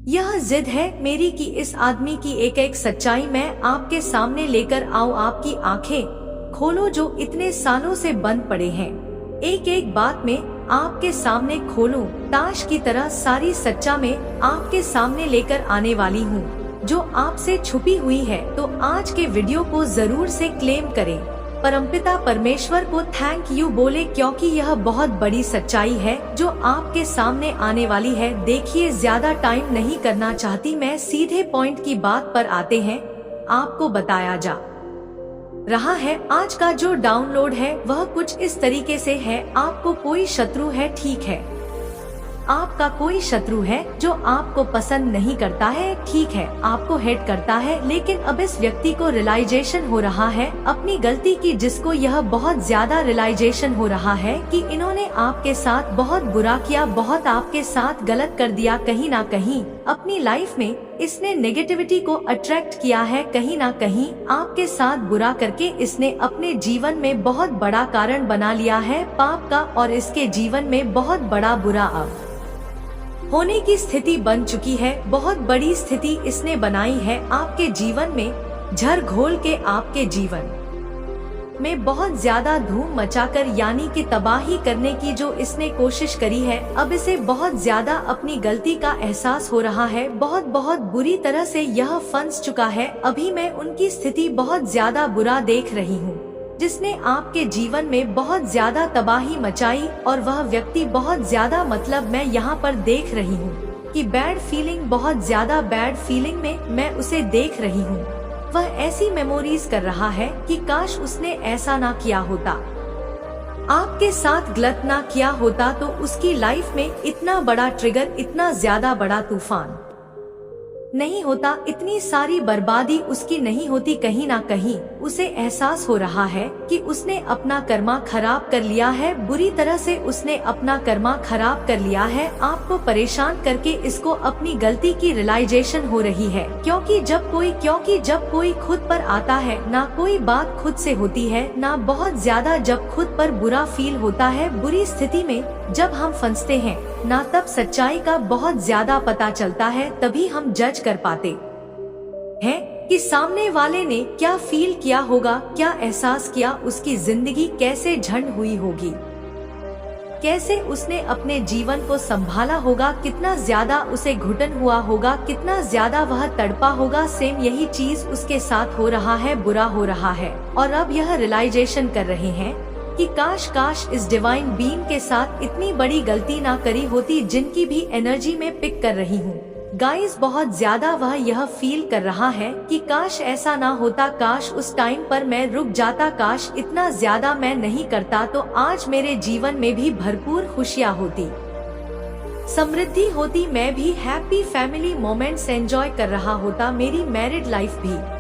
यह जिद है मेरी कि इस आदमी की एक एक सच्चाई मैं आपके सामने लेकर आऊं। आपकी आंखें खोलो जो इतने सालों से बंद पड़े हैं, एक एक बात में आपके सामने खोलूं। ताश की तरह सारी सच्चा में आपके सामने लेकर आने वाली हूँ जो आपसे छुपी हुई है। तो आज के वीडियो को जरूर से क्लेम करें, परमपिता परमेश्वर को थैंक यू बोले, क्योंकि यह बहुत बड़ी सच्चाई है जो आपके सामने आने वाली है। देखिए, ज्यादा टाइम नहीं करना चाहती मैं, सीधे पॉइंट की बात पर आते हैं। आपको बताया जा रहा है आज का जो डाउनलोड है वह कुछ इस तरीके से है। आपको कोई शत्रु है, ठीक है, आपका कोई शत्रु है जो आपको पसंद नहीं करता है, ठीक है, आपको हेट करता है, लेकिन अब इस व्यक्ति को रियलाइजेशन हो रहा है अपनी गलती की, जिसको यह बहुत ज्यादा रियलाइजेशन हो रहा है कि इन्होंने आपके साथ बहुत बुरा किया, बहुत आपके साथ गलत कर दिया। कहीं ना कहीं अपनी लाइफ में इसने नेगेटिविटी को अट्रैक्ट किया है, कहीं ना कहीं आपके साथ बुरा करके इसने अपने जीवन में बहुत बड़ा कारण बना लिया है पाप का, और इसके जीवन में बहुत बड़ा बुरा अब होने की स्थिति बन चुकी है। बहुत बड़ी स्थिति इसने बनाई है आपके जीवन में, झर घोल के आपके जीवन में बहुत ज्यादा धूम मचाकर, यानी कि तबाही करने की जो इसने कोशिश करी है। अब इसे बहुत ज्यादा अपनी गलती का एहसास हो रहा है, बहुत बहुत बुरी तरह से यह फंस चुका है। अभी मैं उनकी स्थिति बहुत ज्यादा बुरा देख रही हूँ जिसने आपके जीवन में बहुत ज्यादा तबाही मचाई, और वह व्यक्ति बहुत ज्यादा, मतलब मैं यहाँ पर देख रही हूँ कि बैड फीलिंग, बहुत ज्यादा बैड फीलिंग में मैं उसे देख रही हूँ। वह ऐसी मेमोरीज कर रहा है कि काश उसने ऐसा ना किया होता, आपके साथ गलत ना किया होता, तो उसकी लाइफ में इतना बड़ा ट्रिगर, इतना ज्यादा बड़ा तूफान नहीं होता, इतनी सारी बर्बादी उसकी नहीं होती। कहीं ना कहीं उसे एहसास हो रहा है कि उसने अपना कर्मा खराब कर लिया है, बुरी तरह से उसने अपना कर्मा खराब कर लिया है। आपको परेशान करके इसको अपनी गलती की रियलाइजेशन हो रही है, क्योंकि जब कोई खुद पर आता है, ना कोई बात खुद से होती है, ना बहुत ज्यादा जब खुद पर बुरा फील होता है, बुरी स्थिति में जब हम फंसते हैं ना, तब सच्चाई का बहुत ज्यादा पता चलता है। तभी हम जज कर पाते हैं कि सामने वाले ने क्या फील किया होगा, क्या एहसास किया, उसकी जिंदगी कैसे झंड हुई होगी, कैसे उसने अपने जीवन को संभाला होगा, कितना ज्यादा उसे घुटन हुआ होगा, कितना ज्यादा वह तड़पा होगा। सेम यही चीज उसके साथ हो रहा है, बुरा हो रहा है, और अब यह रियलाइजेशन कर रहे हैं कि काश इस डिवाइन बीइंग के साथ इतनी बड़ी गलती ना करी होती, जिनकी भी एनर्जी में पिक कर रही हूँ गाइस। बहुत ज्यादा वह यह फील कर रहा है कि काश ऐसा ना होता, काश उस टाइम पर मैं रुक जाता, काश इतना ज्यादा मैं नहीं करता, तो आज मेरे जीवन में भी भरपूर खुशियाँ होती, समृद्धि होती, मैं भी हैप्पी फैमिली मोमेंट्स एंजॉय कर रहा होता, मेरी मैरिड लाइफ भी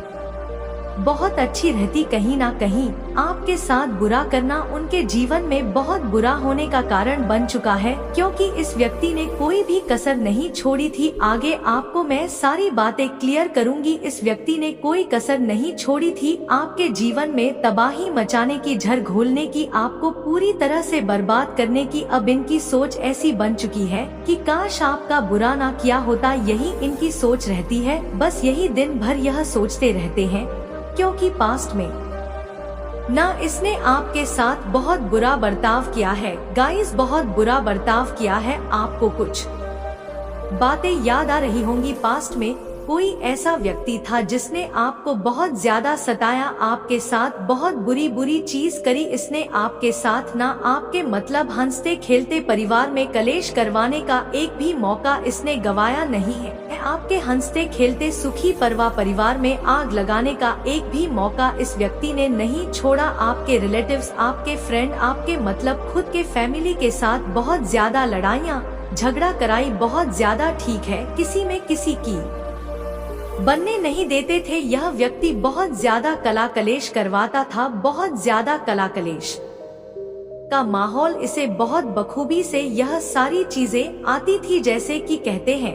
बहुत अच्छी रहती। कहीं ना कहीं आपके साथ बुरा करना उनके जीवन में बहुत बुरा होने का कारण बन चुका है, क्योंकि इस व्यक्ति ने कोई भी कसर नहीं छोड़ी थी। आगे आपको मैं सारी बातें क्लियर करूंगी। इस व्यक्ति ने कोई कसर नहीं छोड़ी थी आपके जीवन में तबाही मचाने की, झर घोलने की, आपको पूरी तरह से बर्बाद करने की। अब इनकी सोच ऐसी बन चुकी है कि काश आपका बुरा ना किया होता, यही इनकी सोच रहती है, बस यही दिन भर यह सोचते रहते हैं, क्योंकि पास्ट में ना इसने आपके साथ बहुत बुरा बर्ताव किया है गाइस, बहुत बुरा बर्ताव किया है। आपको कुछ बातें याद आ रही होंगी, पास्ट में कोई ऐसा व्यक्ति था जिसने आपको बहुत ज्यादा सताया, आपके साथ बहुत बुरी चीज करी इसने आपके साथ, ना आपके मतलब हंसते खेलते परिवार में कलेश करवाने का एक भी मौका इसने गवाया नहीं है। आपके हंसते खेलते सुखी परिवार में आग लगाने का एक भी मौका इस व्यक्ति ने नहीं छोड़ा। आपके रिलेटिव्स, आपके फ्रेंड, आपके मतलब खुद के फैमिली के साथ बहुत ज्यादा लड़ाइयाँ झगड़ा कराई, बहुत ज्यादा, ठीक है, किसी में किसी की बनने नहीं देते थे। यह व्यक्ति बहुत ज्यादा कला कलेश करवाता था, बहुत ज्यादा कला कलेश का माहौल, इसे बहुत बखूबी से यह सारी चीजें आती थी। जैसे कि कहते हैं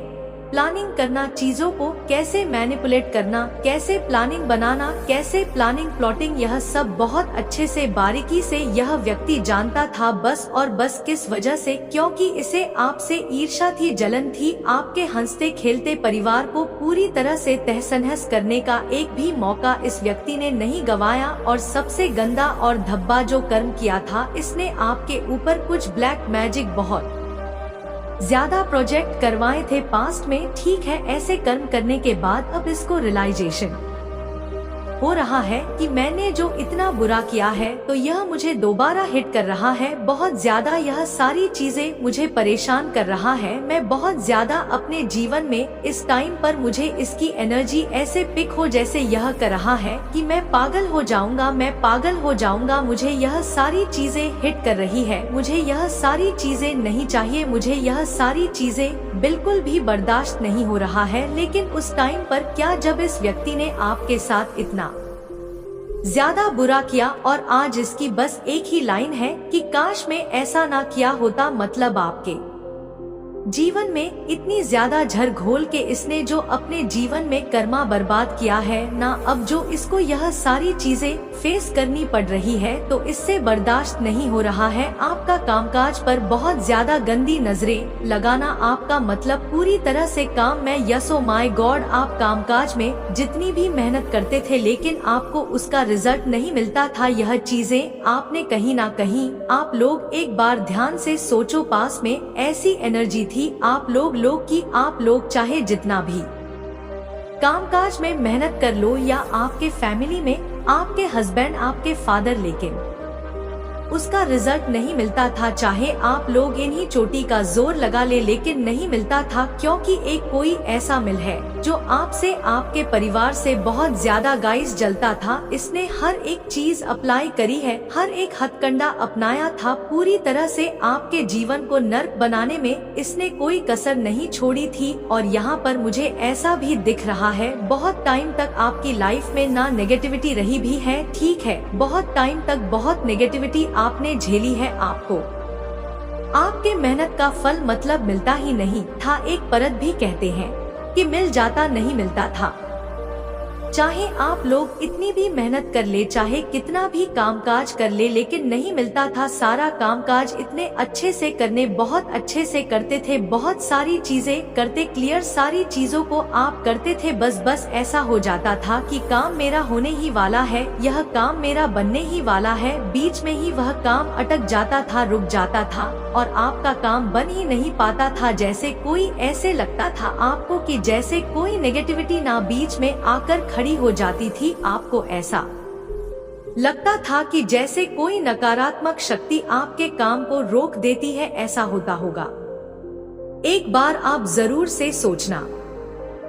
प्लानिंग करना, चीजों को कैसे मैनिपुलेट करना, कैसे प्लानिंग बनाना, कैसे प्लानिंग प्लॉटिंग, यह सब बहुत अच्छे से बारीकी से यह व्यक्ति जानता था। बस और बस किस वजह से? क्योंकि इसे आपसे ईर्ष्या थी, जलन थी। आपके हंसते खेलते परिवार को पूरी तरह से तहस-नहस करने का एक भी मौका इस व्यक्ति ने नहीं गवाया। और सबसे गंदा और धब्बा जो कर्म किया था इसने आपके ऊपर कुछ ब्लैक मैजिक बहुत ज्यादा प्रोजेक्ट करवाए थे पास्ट में। ठीक है, ऐसे कर्म करने के बाद अब इसको रियलाइजेशन हो रहा है कि मैंने जो इतना बुरा किया है तो यह मुझे दोबारा हिट कर रहा है बहुत ज्यादा। यह सारी चीजें मुझे परेशान कर रहा है। मैं बहुत ज्यादा अपने जीवन में इस टाइम पर मुझे इसकी एनर्जी ऐसे पिक हो जैसे यह कर रहा है कि मैं पागल हो जाऊंगा, मैं पागल हो जाऊंगा। मुझे यह सारी चीजें हिट कर रही है, मुझे यह सारी चीजें नहीं चाहिए, मुझे यह सारी चीजें बिल्कुल भी बर्दाश्त नहीं हो रहा है। लेकिन उस टाइम पर क्या, जब इस व्यक्ति ने आपके साथ इतना ज्यादा बुरा किया और आज इसकी बस एक ही लाइन है कि काश मैं ऐसा ना किया होता। मतलब आपके जीवन में इतनी ज्यादा झर घोल के इसने जो अपने जीवन में कर्मा बर्बाद किया है ना, अब जो इसको यह सारी चीजें फेस करनी पड़ रही है तो इससे बर्दाश्त नहीं हो रहा है। आपका कामकाज पर बहुत ज्यादा गंदी नजरें लगाना, आपका मतलब पूरी तरह से काम में, यस ओ माय गॉड, आप कामकाज में जितनी भी मेहनत करते थे लेकिन आपको उसका रिजल्ट नहीं मिलता था। यह चीजें आपने कहीं ना कहीं, आप लोग एक बार ध्यान से सोचो, पास में ऐसी एनर्जी थी आप लोग चाहे जितना भी कामकाज में मेहनत कर लो या आपके फैमिली में आपके हस्बैंड, आपके फादर, लेकिन उसका रिजल्ट नहीं मिलता था। चाहे आप लोग इन्हीं चोटी का जोर लगा ले लेकिन नहीं मिलता था। क्योंकि एक कोई ऐसा मिल है जो आपसे, आपके परिवार से बहुत ज्यादा गाइस जलता था। इसने हर एक चीज अप्लाई करी है, हर एक हथकंडा अपनाया था। पूरी तरह से आपके जीवन को नर्क बनाने में इसने कोई कसर नहीं छोड़ी थी। और यहाँ पर मुझे ऐसा भी दिख रहा है बहुत टाइम तक आपकी लाइफ में ना नेगेटिविटी रही भी है। ठीक है, बहुत टाइम तक बहुत नेगेटिविटी आपने झेली है। आपको आपके मेहनत का फल मतलब मिलता ही नहीं था। एक परत भी कहते हैं कि मिल जाता, नहीं मिलता था। चाहे आप लोग इतनी भी मेहनत कर ले, चाहे कितना भी कामकाज कर ले, लेकिन नहीं मिलता था। सारा कामकाज इतने अच्छे से करने, बहुत अच्छे से करते थे, बहुत सारी चीजें करते, क्लियर सारी चीजों को आप करते थे। बस ऐसा हो जाता था कि काम मेरा होने ही वाला है, यह काम मेरा बनने ही वाला है। बीच में ही वह काम अटक जाता था, रुक जाता था और आपका काम बन ही नहीं पाता था। जैसे कोई, ऐसे लगता था आपको कि जैसे कोई नेगेटिविटी ना बीच में आकर खड़ी हो जाती थी। आपको ऐसा लगता था कि जैसे कोई नकारात्मक शक्ति आपके काम को रोक देती है, ऐसा होता होगा। एक बार आप जरूर से सोचना,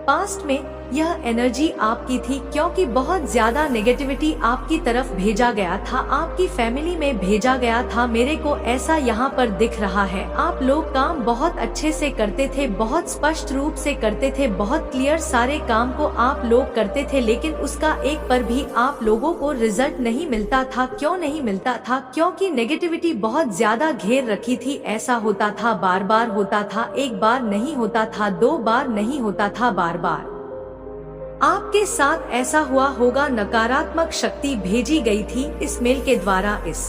पास्ट में यह एनर्जी आपकी थी क्योंकि बहुत ज्यादा नेगेटिविटी आपकी तरफ भेजा गया था, आपकी फैमिली में भेजा गया था। मेरे को ऐसा यहाँ पर दिख रहा है। आप लोग काम बहुत अच्छे से करते थे, बहुत स्पष्ट रूप से करते थे, बहुत क्लियर सारे काम को आप लोग करते थे, लेकिन उसका एक पर भी आप लोगों को रिजल्ट नहीं मिलता था। क्यों नहीं मिलता था? क्योंकि नेगेटिविटी बहुत ज्यादा घेर रखी थी। ऐसा होता था, बार बार होता था, एक बार नहीं होता था, दो बार नहीं होता था, बार बार आपके साथ ऐसा हुआ होगा। नकारात्मक शक्ति भेजी गई थी इस मेल के द्वारा। इस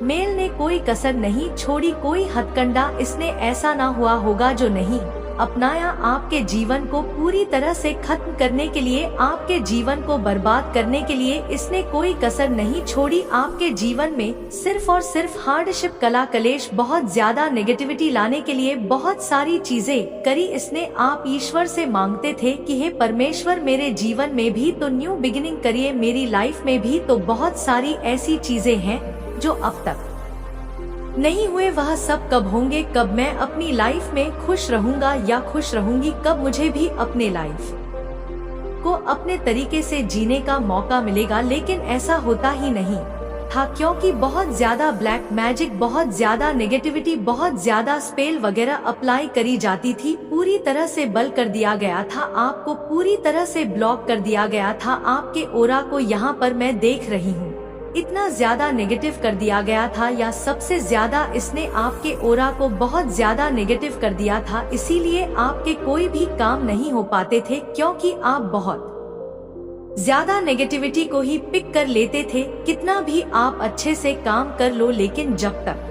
मेल ने कोई कसर नहीं छोड़ी, कोई हथकंडा इसने ऐसा ना हुआ होगा जो नहीं अपनाया। आपके जीवन को पूरी तरह से खत्म करने के लिए, आपके जीवन को बर्बाद करने के लिए इसने कोई कसर नहीं छोड़ी। आपके जीवन में सिर्फ और सिर्फ हार्डशिप, कला कलेश, बहुत ज्यादा नेगेटिविटी लाने के लिए बहुत सारी चीजें करी इसने। आप ईश्वर से मांगते थे कि हे परमेश्वर, मेरे जीवन में भी तो न्यू बिगिनिंग करिए, मेरी लाइफ में भी तो बहुत सारी ऐसी चीजें हैं जो अब तक नहीं हुए, वह सब कब होंगे? कब मैं अपनी लाइफ में खुश रहूंगा या खुश रहूंगी? कब मुझे भी अपने लाइफ को अपने तरीके से जीने का मौका मिलेगा? लेकिन ऐसा होता ही नहीं था क्योंकि बहुत ज्यादा ब्लैक मैजिक, बहुत ज्यादा नेगेटिविटी, बहुत ज्यादा स्पेल वगैरह अप्लाई करी जाती थी। पूरी तरह से बल कर दिया गया था, आपको पूरी तरह से ब्लॉक कर दिया गया था। आपके ओरा को यहाँ पर मैं देख रही हूँ। इतना ज्यादा नेगेटिव कर दिया गया था, या सबसे ज्यादा इसने आपके ओरा को बहुत ज्यादा नेगेटिव कर दिया था, इसीलिए आपके कोई भी काम नहीं हो पाते थे, क्योंकि आप बहुत ज्यादा नेगेटिविटी को ही पिक कर लेते थे। कितना भी आप अच्छे से काम कर लो, लेकिन जब तक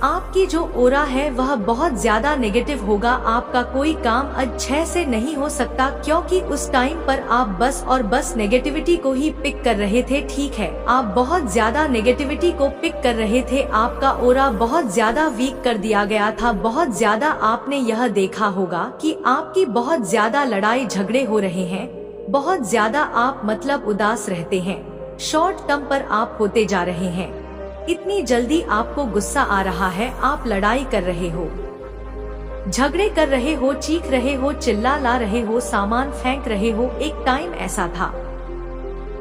आपकी जो ओरा है वह बहुत ज्यादा नेगेटिव होगा, आपका कोई काम अच्छे से नहीं हो सकता, क्योंकि उस टाइम पर आप बस और बस नेगेटिविटी को ही पिक कर रहे थे। ठीक है, आप बहुत ज्यादा नेगेटिविटी को पिक कर रहे थे, आपका ओरा बहुत ज्यादा वीक कर दिया गया था। बहुत ज्यादा आपने यह देखा होगा कि आपकी बहुत ज्यादा लड़ाई झगड़े हो रहे हैं, बहुत ज्यादा आप मतलब उदास रहते हैं, शॉर्ट टर्म पर आप होते जा रहे हैं, इतनी जल्दी आपको गुस्सा आ रहा है, आप लड़ाई कर रहे हो, झगड़े कर रहे हो, चीख रहे हो, चिल्ला ला रहे हो, सामान फेंक रहे हो। एक टाइम ऐसा था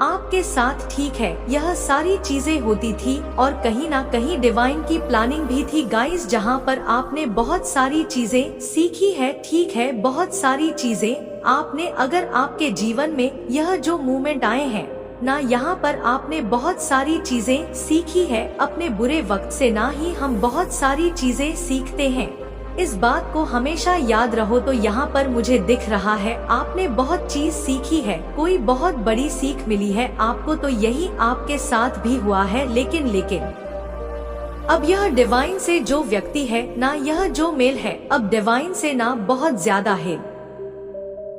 आपके साथ, ठीक है, यह सारी चीजें होती थी और कहीं ना कहीं डिवाइन की प्लानिंग भी थी गाइस, जहां पर आपने बहुत सारी चीजें सीखी है। ठीक है, बहुत सारी चीजें आपने, अगर आपके जीवन में यह जो मूवमेंट आए हैं ना, यहाँ पर आपने बहुत सारी चीजें सीखी है। अपने बुरे वक्त से ना ही हम बहुत सारी चीजें सीखते हैं, इस बात को हमेशा याद रहो। तो यहाँ पर मुझे दिख रहा है आपने बहुत चीज सीखी है, कोई बहुत बड़ी सीख मिली है आपको, तो यही आपके साथ भी हुआ है। लेकिन अब यह डिवाइन से जो व्यक्ति है ना, यह जो मेल है, अब डिवाइन से ना बहुत ज्यादा हेल्प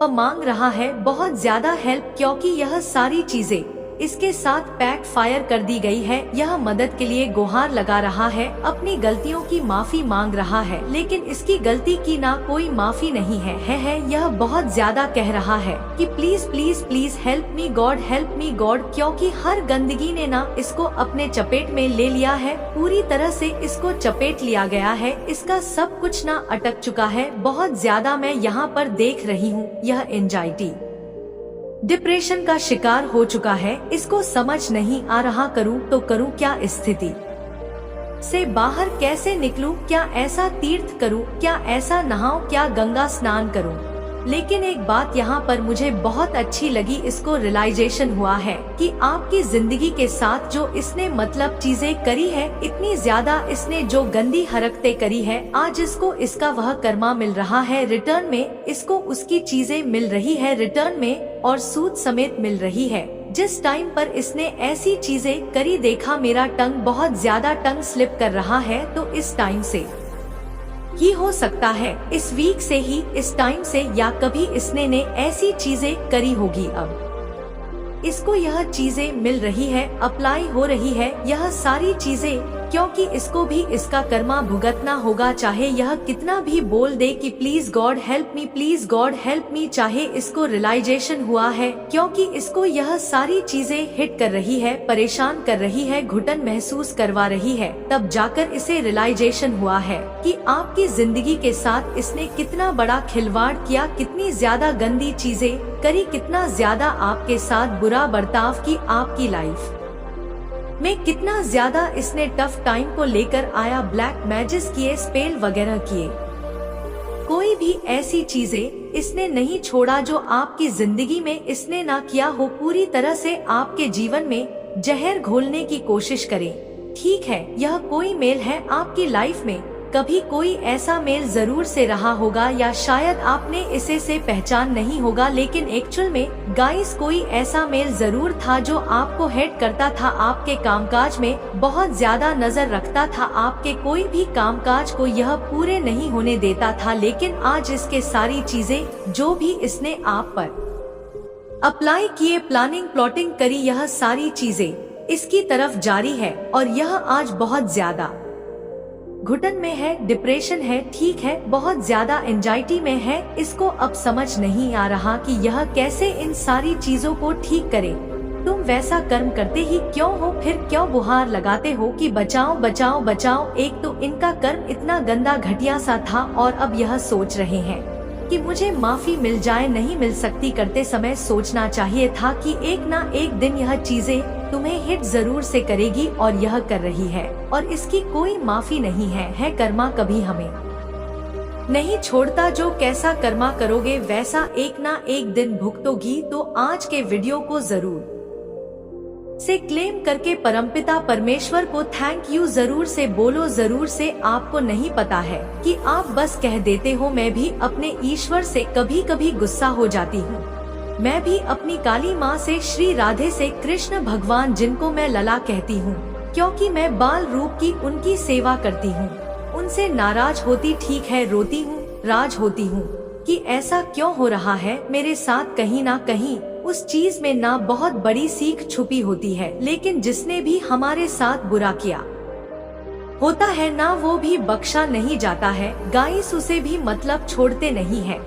मांग रहा है, बहुत ज्यादा हेल्प, क्योंकि यह सारी चीजें इसके साथ पैक फायर कर दी गई है। यह मदद के लिए गुहार लगा रहा है, अपनी गलतियों की माफी मांग रहा है, लेकिन इसकी गलती की ना कोई माफी नहीं है। यह बहुत ज्यादा कह रहा है कि please please please help me God, क्योंकि हर गंदगी ने ना इसको अपने चपेट में ले लिया है, पूरी तरह से इसको चपेट लिया गया है, इसका सब कुछ ना अटक चुका है। बहुत ज्यादा मैं यहाँ पर देख रही हूँ, यह एंजाइटी डिप्रेशन का शिकार हो चुका है, इसको समझ नहीं आ रहा करूं तो करूं क्या, स्थिति से बाहर कैसे निकलूं, क्या ऐसा तीर्थ करूं, क्या ऐसा नहाऊं, क्या गंगा स्नान करूं। लेकिन एक बात यहाँ पर मुझे बहुत अच्छी लगी, इसको रियलाइजेशन हुआ है कि आपकी जिंदगी के साथ जो इसने मतलब चीजें करी है, इतनी ज्यादा इसने जो गंदी हरकतें करी है, आज इसको इसका वह कर्मा मिल रहा है, रिटर्न में इसको उसकी चीजें मिल रही है, रिटर्न में, और सूद समेत मिल रही है। जिस टाइम पर इसने ऐसी चीजें करी, देखा मेरा टंग बहुत ज्यादा टंग स्लिप कर रहा है, तो इस टाइम से ही हो सकता है, इस वीक से ही, इस टाइम से, या कभी इसने ने ऐसी चीजें करी होगी, अब इसको यह चीजें मिल रही है, अप्लाई हो रही है, यह सारी चीजें, क्योंकि इसको भी इसका कर्मा भुगतना होगा, चाहे यह कितना भी बोल दे कि please God help me, please God help me, चाहे इसको रियलाइजेशन हुआ है, क्योंकि इसको यह सारी चीजें हिट कर रही है, परेशान कर रही है, घुटन महसूस करवा रही है, तब जाकर इसे रियलाइजेशन हुआ है कि आपकी जिंदगी के साथ इसने कितना बड़ा खिलवाड़ किया, कितनी ज्यादा गंदी चीजें करी, कितना ज्यादा आपके साथ बुरा बर्ताव की, आपकी लाइफ में कितना ज्यादा इसने टफ टाइम को लेकर आया, ब्लैक मैजिक किए, स्पेल वगैरह किए, कोई भी ऐसी चीजें इसने नहीं छोड़ा जो आपकी जिंदगी में इसने ना किया हो। पूरी तरह से आपके जीवन में जहर घोलने की कोशिश करे। ठीक है, यह कोई मेल है आपकी लाइफ में, कभी कोई ऐसा मेल जरूर से रहा होगा, या शायद आपने इसे से पहचान नहीं होगा, लेकिन एक्चुअल में गाइस कोई ऐसा मेल जरूर था जो आपको हेट करता था, आपके कामकाज में बहुत ज्यादा नजर रखता था, आपके कोई भी कामकाज को यह पूरे नहीं होने देता था। लेकिन आज इसके सारी चीजें जो भी इसने आप पर अप्लाई किए, प्लानिंग प्लॉटिंग करी, यह सारी चीजें इसकी तरफ जारी है, और यह आज बहुत ज्यादा घुटन में है, डिप्रेशन है, ठीक है, बहुत ज्यादा एंजाइटी में है। इसको अब समझ नहीं आ रहा कि यह कैसे इन सारी चीजों को ठीक करे। तुम वैसा कर्म करते ही क्यों हो, फिर क्यों गुहार लगाते हो कि बचाओ बचाओ बचाओ। एक तो इनका कर्म इतना गंदा घटिया सा था, और अब यह सोच रहे हैं कि मुझे माफी मिल जाए, नहीं मिल सकती। करते समय सोचना चाहिए था कि एक ना एक दिन यह चीजें तुम्हें हिट जरूर से करेगी, और यह कर रही है, और इसकी कोई माफी नहीं है। कर्मा कभी हमें नहीं छोड़ता, जो कैसा कर्मा करोगे वैसा एक ना एक दिन भुगतोगी। तो आज के वीडियो को जरूर से क्लेम करके परमपिता परमेश्वर को थैंक यू जरूर से बोलो जरूर से। आपको नहीं पता है कि आप बस कह देते हो। मैं भी अपने ईश्वर से कभी कभी गुस्सा हो जाती हूँ। मैं भी अपनी काली माँ से, श्री राधे से, कृष्ण भगवान जिनको मैं लला कहती हूँ क्योंकि मैं बाल रूप की उनकी सेवा करती हूँ, उनसे नाराज होती, ठीक है, रोती हूँ, राज होती हूँ कि ऐसा क्यों हो रहा है मेरे साथ। कहीं ना कहीं उस चीज में ना बहुत बड़ी सीख छुपी होती है, लेकिन जिसने भी हमारे साथ बुरा किया होता है ना वो भी बख्शा नहीं जाता है। गाइस उसे भी मतलब छोड़ते नहीं है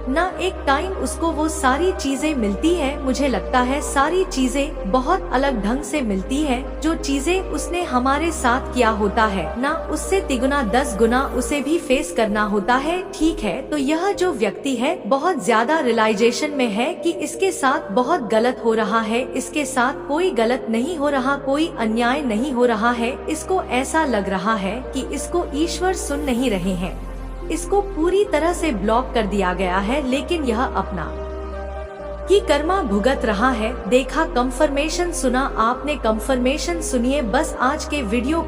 ना। एक टाइम उसको वो सारी चीजें मिलती है, मुझे लगता है सारी चीजें बहुत अलग ढंग से मिलती है। जो चीजें उसने हमारे साथ किया होता है ना, उससे तिगुना 10 गुना उसे भी फेस करना होता है। ठीक है, तो यह जो व्यक्ति है बहुत ज्यादा रियलाइजेशन में है कि इसके साथ बहुत गलत हो रहा है। इसके साथ कोई गलत नहीं हो रहा, कोई अन्याय नहीं हो रहा है। इसको ऐसा लग रहा है कि इसको ईश्वर सुन नहीं रहे हैं, इसको पूरी तरह से ब्लॉक कर दिया गया है, लेकिन यह अपना ही कर्मा भुगत रहा है। देखा कंफर्मेशन, सुना आपने कंफर्मेशन, सुनिए बस आज के वीडियो।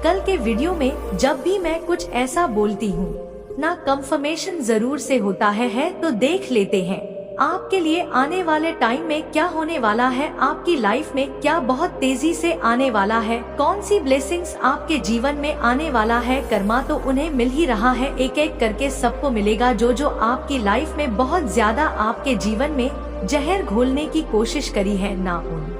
कल के वीडियो में जब भी मैं कुछ ऐसा बोलती हूँ ना, कंफर्मेशन जरूर से होता है। तो देख लेते हैं आपके लिए आने वाले टाइम में क्या होने वाला है, आपकी लाइफ में क्या बहुत तेजी से आने वाला है, कौन सी ब्लेसिंग्स आपके जीवन में आने वाला है। कर्मा तो उन्हें मिल ही रहा है, एक एक करके सबको मिलेगा। जो जो आपकी लाइफ में बहुत ज्यादा आपके जीवन में जहर घोलने की कोशिश करी है ना, उन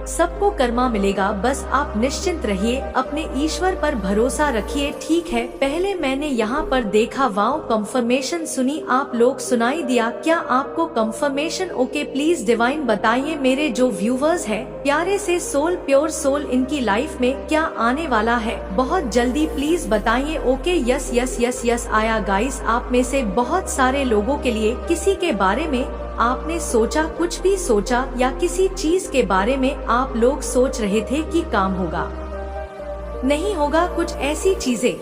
सबको कर्मा मिलेगा। बस आप निश्चिंत रहिए, अपने ईश्वर पर भरोसा रखिए। ठीक है, पहले मैंने यहाँ पर देखा, वाओ कंफर्मेशन सुनी आप लोग, सुनाई दिया क्या आपको कंफर्मेशन? ओके, प्लीज डिवाइन बताइए मेरे जो व्यूवर्स है प्यारे से सोल, प्योर सोल, इनकी लाइफ में क्या आने वाला है बहुत जल्दी, प्लीज बताइए। Okay, yes yes yes yes आया गाइस। आप में से बहुत सारे लोगों के लिए किसी के बारे में आपने सोचा, कुछ भी सोचा, या किसी चीज के बारे में आप लोग सोच रहे थे कि काम होगा नहीं होगा, कुछ ऐसी चीजें,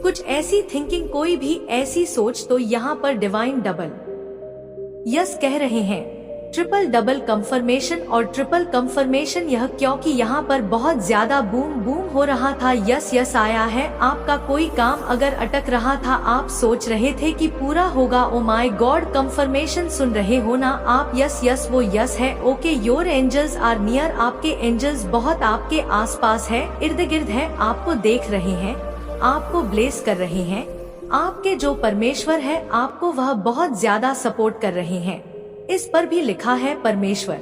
कुछ ऐसी थिंकिंग, कोई भी ऐसी सोच। तो यहाँ पर डिवाइन डबल यस कह रहे हैं, ट्रिपल डबल कंफर्मेशन और ट्रिपल कंफर्मेशन। यह क्योंकि यहाँ पर बहुत ज्यादा बूम बूम हो रहा था। यस यस आया है। आपका कोई काम अगर अटक रहा था, आप सोच रहे थे कि पूरा होगा, ओ माय गॉड, कंफर्मेशन सुन रहे हो ना आप? यस यस वो यस है। Okay, your angels are near, आपके एंजल्स बहुत आपके आसपास है, इर्द गिर्द है, आपको देख रहे हैं, आपको ब्लेस कर रहे हैं। आपके जो परमेश्वर है आपको वह बहुत ज्यादा सपोर्ट कर रहे हैं। इस पर भी लिखा है परमेश्वर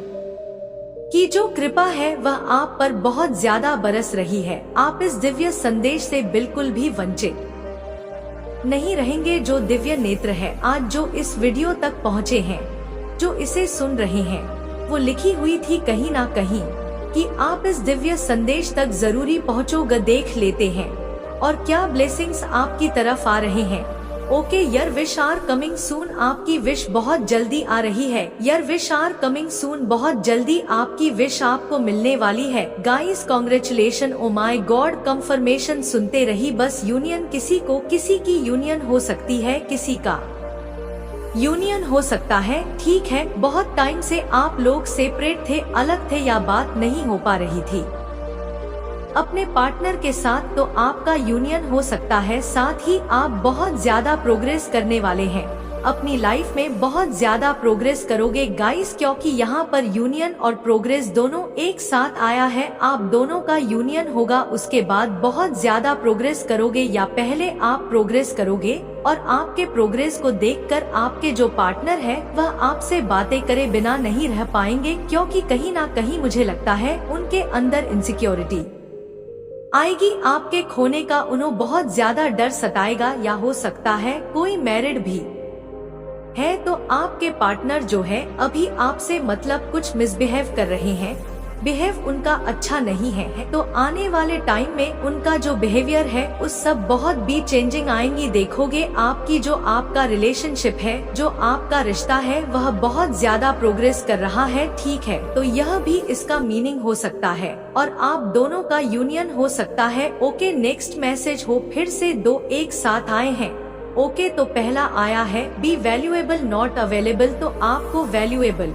की जो कृपा है वह आप पर बहुत ज्यादा बरस रही है। आप इस दिव्य संदेश से बिल्कुल भी वंचित नहीं रहेंगे। जो दिव्य नेत्र है आज जो इस वीडियो तक पहुँचे हैं, जो इसे सुन रहे हैं, वो लिखी हुई थी कहीं ना कहीं कि आप इस दिव्य संदेश तक जरूरी पहुँचोगे। देख लेते हैं और क्या ब्लेसिंग्स आपकी तरफ आ रहे हैं। Okay, your wish are coming soon, आपकी विश बहुत जल्दी आ रही है। Your wish are coming soon, बहुत जल्दी आपकी विश आपको मिलने वाली है। Guys congratulation, oh my God, confirmation सुनते रही बस। यूनियन, किसी की यूनियन हो सकती है, किसी का यूनियन हो सकता है। ठीक है, बहुत टाइम से आप लोग सेपरेट थे, अलग थे, या बात नहीं हो पा रही थी अपने पार्टनर के साथ, तो आपका यूनियन हो सकता है। साथ ही आप बहुत ज्यादा प्रोग्रेस करने वाले हैं अपनी लाइफ में, बहुत ज्यादा प्रोग्रेस करोगे गाइस, क्योंकि यहाँ पर यूनियन और प्रोग्रेस दोनों एक साथ आया है। आप दोनों का यूनियन होगा, उसके बाद बहुत ज्यादा प्रोग्रेस करोगे, या पहले आप प्रोग्रेस करोगे और आपके प्रोग्रेस को देखकर आपके जो पार्टनर है वह आपसे बातें करे बिना नहीं रह पाएंगे, क्योंकि कहीं ना कहीं मुझे लगता है उनके अंदर इनसिक्योरिटी आएगी। आपके खोने का उन्हें बहुत ज्यादा डर सताएगा, या हो सकता है कोई मैरिड भी है तो आपके पार्टनर जो है अभी आपसे मतलब कुछ मिसबिहेव कर रहे हैं, बिहेव उनका अच्छा नहीं है। तो आने वाले टाइम में उनका जो बिहेवियर है उस सब बहुत भी चेंजिंग आएंगी। देखोगे आपकी जो आपका रिलेशनशिप है, जो आपका रिश्ता है, वह बहुत ज्यादा प्रोग्रेस कर रहा है। ठीक है, तो यह भी इसका मीनिंग हो सकता है और आप दोनों का यूनियन हो सकता है। ओके, नेक्स्ट मैसेज हो फिर से 2 एक साथ आए हैं। ओके, तो पहला आया है बी वैल्यूएबल नॉट अवेलेबल, तो आपको वैल्यूएबल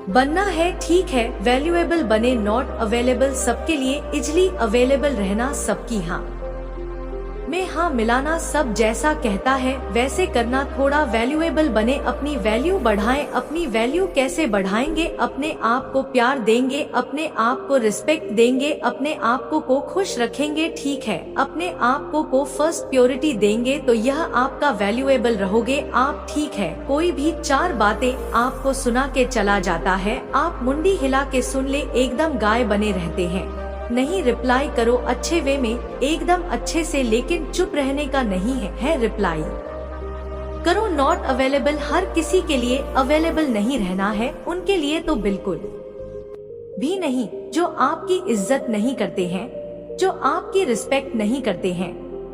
बनना है ठीक है, वैल्यूएबल बने, नॉट अवेलेबल सबके लिए, इजली अवेलेबल रहना सबकी हाँ में हाँ मिलाना, सब जैसा कहता है वैसे करना, थोड़ा वैल्यूएबल बने, अपनी वैल्यू बढ़ाएं। अपनी वैल्यू कैसे बढ़ाएंगे? अपने आप को प्यार देंगे, अपने आप को रिस्पेक्ट देंगे, अपने आप को खुश रखेंगे, ठीक है, अपने आप को फर्स्ट प्योरिटी देंगे, तो यह आपका वैल्यूएबल रहोगे आप, ठीक है। कोई भी 4 बातें आपको सुना के चला जाता है, आप मुंडी हिला के सुन ले, एकदम गाय बने रहते हैं। नहीं रिप्लाई करो अच्छे वे में, एकदम अच्छे से, लेकिन चुप रहने का नहीं है रिप्लाई करो। नॉट अवेलेबल हर किसी के लिए अवेलेबल नहीं रहना है, उनके लिए तो बिल्कुल भी नहीं जो आपकी इज्जत नहीं करते हैं, जो आपकी रिस्पेक्ट नहीं करते हैं,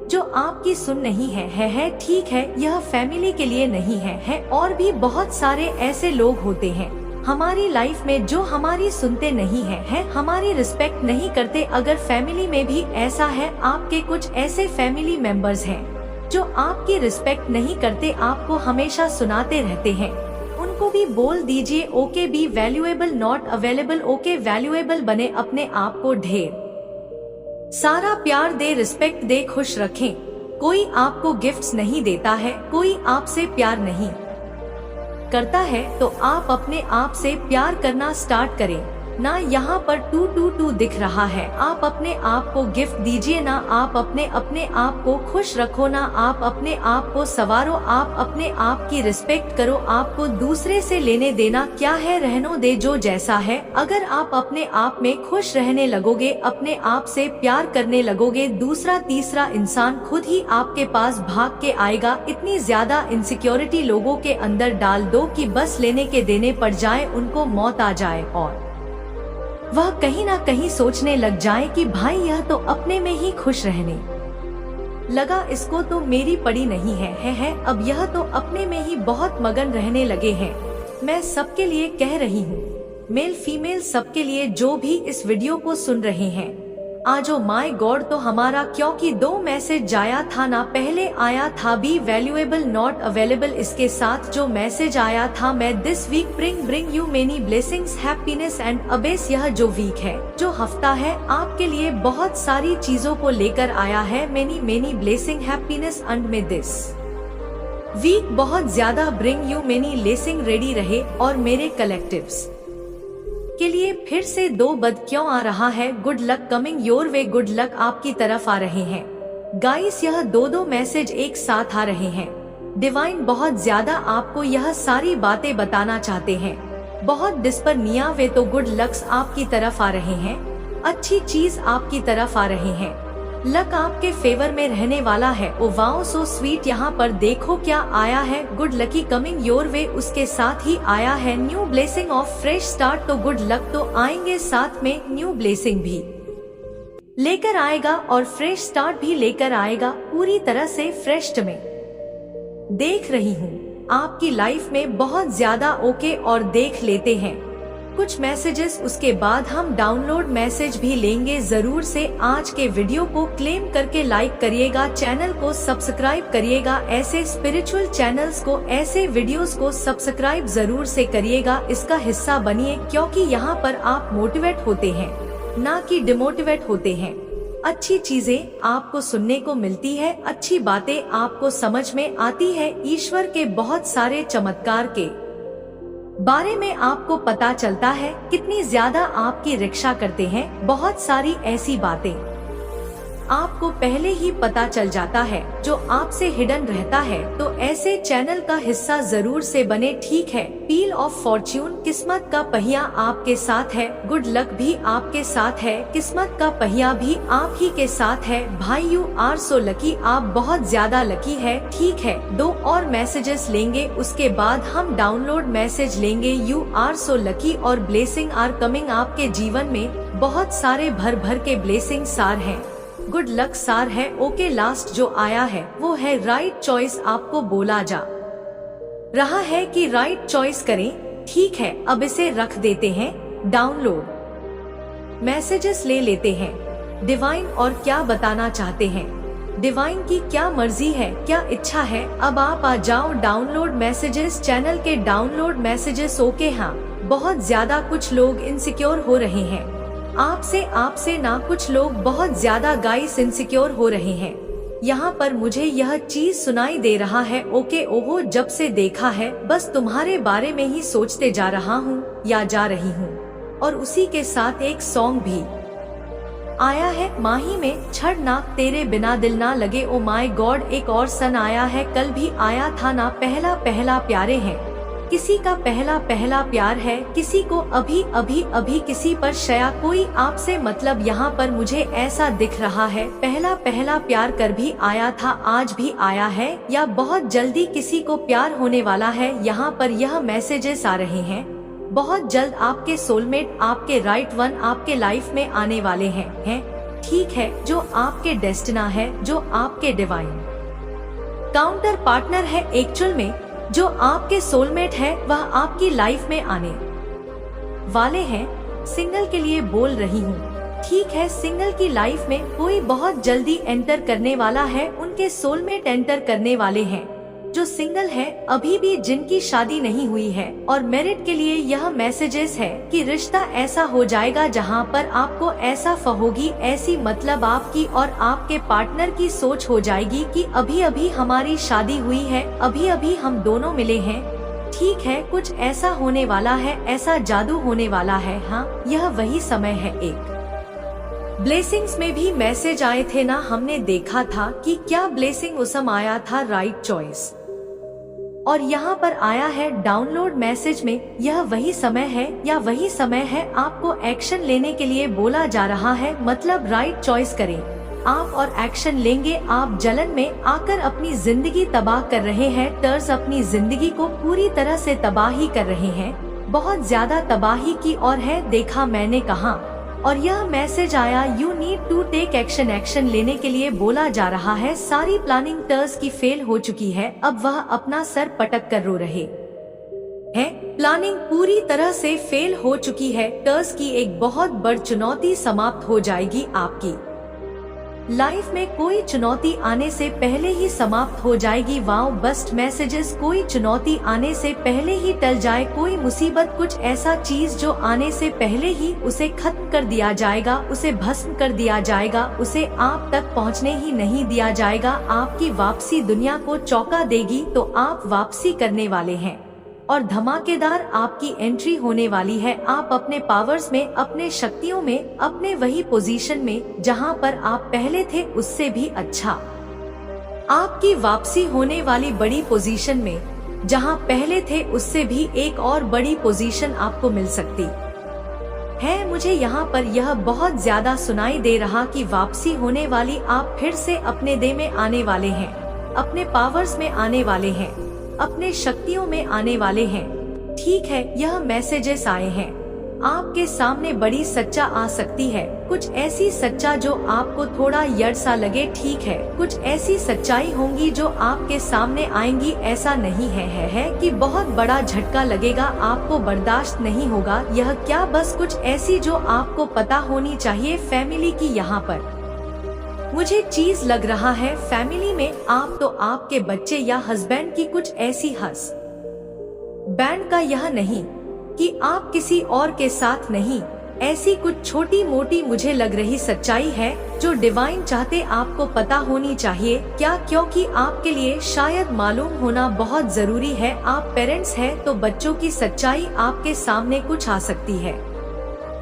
जो आपकी सुन नहीं है ठीक है, यह फैमिली के लिए नहीं है। और भी बहुत सारे ऐसे लोग होते हैं हमारी लाइफ में जो हमारी सुनते नहीं है, हमारी रिस्पेक्ट नहीं करते। अगर फैमिली में भी ऐसा है, आपके कुछ ऐसे फैमिली मेंबर्स हैं जो आपकी रिस्पेक्ट नहीं करते, आपको हमेशा सुनाते रहते हैं, उनको भी बोल दीजिए okay B valuable, not available, okay valuable बने, अपने आप को ढेर सारा प्यार दे, रिस्पेक्ट दे, खुश रखें। कोई आपको गिफ्ट्स नहीं देता है, कोई आपसे प्यार नहीं करता है, तो आप अपने आप से प्यार करना स्टार्ट करें ना। यहाँ पर 222 दिख रहा है, आप अपने आप को गिफ्ट दीजिए ना, आप अपने आप को खुश रखो ना, आप अपने आप को संवारो, आप अपने आप की रिस्पेक्ट करो। आपको दूसरे से लेने देना क्या है, रहने दे जो जैसा है। अगर आप अपने आप में खुश रहने लगोगे, अपने आप से प्यार करने लगोगे, दूसरा तीसरा इंसान खुद ही आपके पास भाग के आएगा। इतनी ज्यादा इनसिक्योरिटी लोगों के अंदर डाल दो कि बस लेने के देने पड़ जाए, उनको मौत आ जाए और वह कहीं ना कहीं सोचने लग जाए कि भाई यह तो अपने में ही खुश रहने लगा, इसको तो मेरी पड़ी नहीं है। अब यह तो अपने में ही बहुत मगन रहने लगे हैं। मैं सबके लिए कह रही हूँ, मेल फीमेल सबके लिए जो भी इस वीडियो को सुन रहे हैं, आजो माय गॉड, तो हमारा क्योंकि 2 मैसेज आया था ना, पहले आया था बी वैल्यूएबल नॉट अवेलेबल, इसके साथ जो मैसेज आया था मैं this week bring you many blessings happiness and अबेस, यह जो वीक है, जो हफ्ता है, आपके लिए बहुत सारी चीजों को लेकर आया है। मेनी ब्लेसिंग हैप्पीनेस एंड में दिस वीक बहुत ज्यादा bring you many blessing, ready रहे। और मेरे कलेक्टिव्स के लिए फिर से 2 बद क्यों आ रहा है, good luck coming your way, good luck आपकी तरफ आ रहे हैं गाइस। यह 2 मैसेज एक साथ आ रहे हैं। डिवाइन बहुत ज्यादा आपको यह सारी बातें बताना चाहते हैं, बहुत डिस्परनिया वे, तो गुड लक्स आपकी तरफ आ रहे हैं, अच्छी चीज आपकी तरफ आ रहे हैं, लक आपके फेवर में रहने वाला है। ओ वाओ सो स्वीट, यहाँ पर देखो क्या आया है, good lucky coming your way, उसके साथ ही आया है new blessing of fresh start, तो गुड लक तो आएंगे साथ में, न्यू ब्लेसिंग भी लेकर आएगा और फ्रेश स्टार्ट भी लेकर आएगा, पूरी तरह से फ्रेश में देख रही हूँ आपकी लाइफ में बहुत ज्यादा ओके। और देख लेते हैं कुछ मैसेजेस, उसके बाद हम डाउनलोड मैसेज भी लेंगे जरूर से। आज के वीडियो को क्लेम करके लाइक करिएगा, चैनल को सब्सक्राइब करिएगा, ऐसे स्पिरिचुअल चैनल्स को, ऐसे वीडियोस को सब्सक्राइब जरूर से करिएगा, इसका हिस्सा बनिए, क्योंकि यहाँ पर आप मोटिवेट होते हैं ना कि डिमोटिवेट होते हैं। अच्छी चीजें आपको सुनने को मिलती है, अच्छी बातें आपको समझ में आती है, ईश्वर के बहुत सारे चमत्कार के बारे में आपको पता चलता है, कितनी ज्यादा आपकी रक्षा करते हैं, बहुत सारी ऐसी बातें आपको पहले ही पता चल जाता है जो आपसे हिडन रहता है। तो ऐसे चैनल का हिस्सा जरूर से बने, ठीक है। व्हील ऑफ फॉर्च्यून, किस्मत का पहिया आपके साथ है, गुड लक भी आपके साथ है, किस्मत का पहिया भी आप ही के साथ है भाई, यू आर सो लकी, आप बहुत ज्यादा लकी है, ठीक है। 2 और मैसेजेस लेंगे, उसके बाद हम डाउनलोड मैसेज लेंगे, यू आर सो लकी और ब्लेसिंग आर कमिंग, आपके जीवन में बहुत सारे भर के ब्लेसिंग सार हैं, गुड लक सार है, ओके। लास्ट जो आया है वो है राइट चॉइस, आपको बोला जा रहा है कि राइट चॉइस करें, ठीक है। अब इसे रख देते हैं, डाउनलोड मैसेजेस ले लेते हैं। डिवाइन और क्या बताना चाहते हैं, डिवाइन की क्या मर्जी है, क्या इच्छा है, अब आप आ जाओ। डाउनलोड मैसेजेस, चैनल के डाउनलोड मैसेजेस, ओके हाँ बहुत ज्यादा कुछ लोग इनसिक्योर हो रहे हैं। आपसे ना कुछ लोग बहुत ज्यादा गाइस इनसिक्योर हो रहे हैं। यहाँ पर मुझे यह चीज सुनाई दे रहा है, ओके ओहो जब से देखा है बस तुम्हारे बारे में ही सोचते जा रहा हूँ या जा रही हूँ। और उसी के साथ एक सॉन्ग भी आया है माही में, छड़ नाक तेरे बिना दिल ना लगे, ओ माय गॉड। एक और सन आया है, कल भी आया था ना, पहला पहला प्यारे हैं। किसी का पहला पहला प्यार है, किसी को अभी अभी अभी किसी पर शया कोई आपसे मतलब। यहाँ पर मुझे ऐसा दिख रहा है पहला पहला प्यार कर भी आया था, आज भी आया है, या बहुत जल्दी किसी को प्यार होने वाला है। यहाँ पर यह मैसेजेस आ रहे हैं बहुत जल्द आपके सोलमेट, आपके राइट वन आपके लाइफ में आने वाले हैं। ठीक है, जो आपके डेस्टिना है, जो आपके डिवाइन काउंटर पार्टनर है, एक्चुअल में जो आपके सोलमेट है वह आपकी लाइफ में आने वाले हैं। सिंगल के लिए बोल रही हूँ, ठीक है, सिंगल की लाइफ में कोई बहुत जल्दी एंटर करने वाला है, उनके सोलमेट एंटर करने वाले हैं। जो सिंगल है अभी भी जिनकी शादी नहीं हुई है, और मैरिड के लिए यह मैसेजेस है कि रिश्ता ऐसा हो जाएगा जहां पर आपको ऐसा होगी, ऐसी मतलब आपकी और आपके पार्टनर की सोच हो जाएगी कि अभी अभी हमारी शादी हुई है, अभी अभी हम दोनों मिले हैं। ठीक है, कुछ ऐसा होने वाला है, ऐसा जादू होने वाला है। हाँ, यह वही समय है। एक ब्लेसिंग्स में भी मैसेज आए थे ना, हमने देखा था कि क्या ब्लेसिंग उसम आया था, राइट चॉइस। और यहाँ पर आया है डाउनलोड मैसेज में, यह वही समय है या वही समय है आपको एक्शन लेने के लिए बोला जा रहा है, मतलब राइट चॉइस करें आप और एक्शन लेंगे। आप जलन में आकर अपनी जिंदगी तबाह कर रहे हैं, टर्स अपनी जिंदगी को पूरी तरह से तबाही कर रहे हैं, बहुत ज्यादा तबाही की और है, देखा मैंने कहा। और यह मैसेज आया, you need to take action, action लेने के लिए बोला जा रहा है। सारी प्लानिंग टर्स की फेल हो चुकी है, अब वह अपना सर पटक कर रो रहे हैं। प्लानिंग पूरी तरह से फेल हो चुकी है, टर्स की एक बहुत बड़ी चुनौती समाप्त हो जाएगी आपकी लाइफ में। कोई चुनौती आने से पहले ही समाप्त हो जाएगी। वाओ, बेस्ट मैसेजेस, कोई चुनौती आने से पहले ही टल जाए, कोई मुसीबत, कुछ ऐसा चीज जो आने से पहले ही उसे खत्म कर दिया जाएगा, उसे भस्म कर दिया जाएगा, उसे आप तक पहुंचने ही नहीं दिया जाएगा। आपकी वापसी दुनिया को चौंका देगी, तो आप वापसी करने वाले हैं और धमाकेदार आपकी एंट्री होने वाली है। आप अपने पावर्स में, अपने शक्तियों में, अपने वही पोजीशन में जहां पर आप पहले थे उससे भी अच्छा आपकी वापसी होने वाली। बड़ी पोजीशन में जहां पहले थे उससे भी एक और बड़ी पोजीशन आपको मिल सकती है। मुझे यहाँ पर यह बहुत ज्यादा सुनाई दे रहा कि वापसी होने वाली, आप फिर से अपने दे में आने वाले हैं, अपने पावर्स में आने वाले हैं, अपने शक्तियों में आने वाले हैं। ठीक है, यह मैसेजेस आए हैं, आपके सामने बड़ी सच्चा आ सकती है, कुछ ऐसी सच्चा जो आपको थोड़ा यड़ सा लगे। ठीक है, कुछ ऐसी सच्चाई होंगी जो आपके सामने आएंगी। ऐसा नहीं है कि बहुत बड़ा झटका लगेगा, आपको बर्दाश्त नहीं होगा। यह क्या, बस कुछ ऐसी जो आपको पता होनी चाहिए। फैमिली की यहाँ पर मुझे चीज लग रहा है, फैमिली में आप तो आपके बच्चे या हस्बैंड की कुछ ऐसी हंस बैंड का, यह नहीं कि आप किसी और के साथ नहीं, ऐसी कुछ छोटी मोटी मुझे लग रही सच्चाई है जो डिवाइन चाहते आपको पता होनी चाहिए। क्या, क्योंकि आपके लिए शायद मालूम होना बहुत जरूरी है। आप पेरेंट्स हैं तो बच्चों की सच्चाई आपके सामने कुछ आ सकती है।